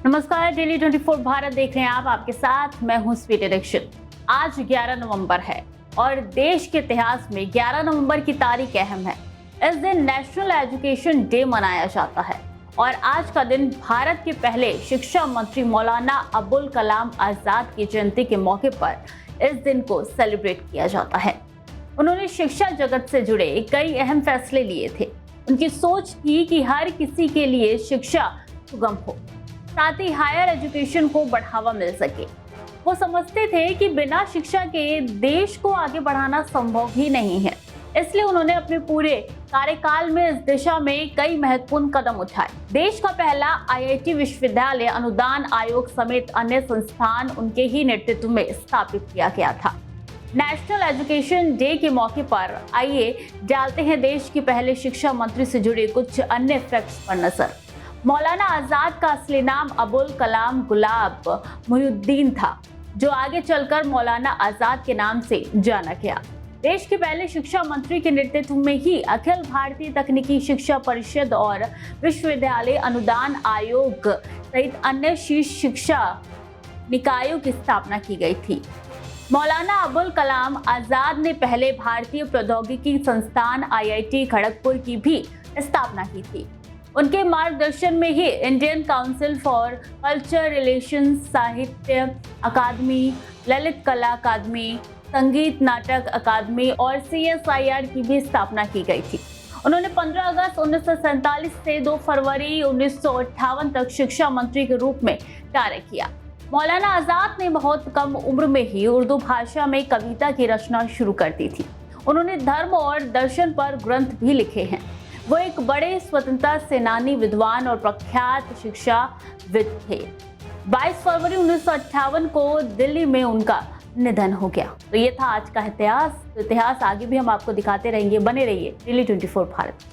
नमस्कार, डेली 24 भारत देख रहे हैं आप। आपके साथ मैं हूं स्वीटी दीक्षित। आज 11 नवंबर है और देश के इतिहास में 11 नवंबर की तारीख अहम है। इस दिन नेशनल एजुकेशन डे मनाया जाता है और आज का दिन भारत के पहले शिक्षा मंत्री मौलाना अबुल कलाम आजाद की जयंती के मौके पर इस दिन को सेलिब्रेट किया जाता है। उन्होंने शिक्षा जगत से जुड़े कई अहम फैसले लिए थे। उनकी सोच थी कि हर किसी के लिए शिक्षा सुगम हो, साथ ही हायर एजुकेशन को बढ़ावा मिल सके। वो समझते थे कि बिना शिक्षा के देश को आगे बढ़ाना संभव ही नहीं है। इसलिए उन्होंने अपने पूरे कार्यकाल में इस दिशा में कई महत्वपूर्ण कदम उठाए। देश का पहला आईआईटी विश्वविद्यालय अनुदान आयोग समेत अन्य संस्थान उनके ही नेतृत्व में स्थापित किया गया था। नेशनल एजुकेशन डे के मौके पर आइए डालते हैं देश के पहले शिक्षा मंत्री से जुड़े कुछ अन्य फैक्ट्स पर नजर। मौलाना आजाद का असली नाम अबुल कलाम गुलाब मोहिउद्दीन था, जो आगे चलकर मौलाना आजाद के नाम से जाना गया। देश के पहले शिक्षा मंत्री के नेतृत्व में ही अखिल भारतीय तकनीकी शिक्षा परिषद और विश्वविद्यालय अनुदान आयोग सहित अन्य शीर्ष शिक्षा निकायों की स्थापना की गई थी। मौलाना अबुल कलाम आजाद ने पहले भारतीय प्रौद्योगिकी संस्थान आईआईटी खड़गपुर की भी स्थापना की थी। उनके मार्गदर्शन में ही Indian Council for Culture Relations, Sahitya Akademi, Lalit कला अकादमी, संगीत नाटक अकादमी और सीएसआईआर की भी स्थापना की गई थी। उन्होंने 15 अगस्त 1947 से 2 फरवरी 1958 तक शिक्षा मंत्री के रूप में कार्य किया। मौलाना आजाद ने बहुत कम उम्र में ही उर्दू भाषा में कविता की रचना शुरू कर दी थी। उन्होंने धर्म और दर्शन पर ग्रंथ भी लिखे हैं। वो एक बड़े स्वतंत्रता सेनानी, विद्वान और प्रख्यात शिक्षाविद थे। 22 फरवरी 1958 को दिल्ली में उनका निधन हो गया। तो ये था आज का इतिहास। तो इतिहास आगे भी हम आपको दिखाते रहेंगे। बने रहिए डेली 24 भारत।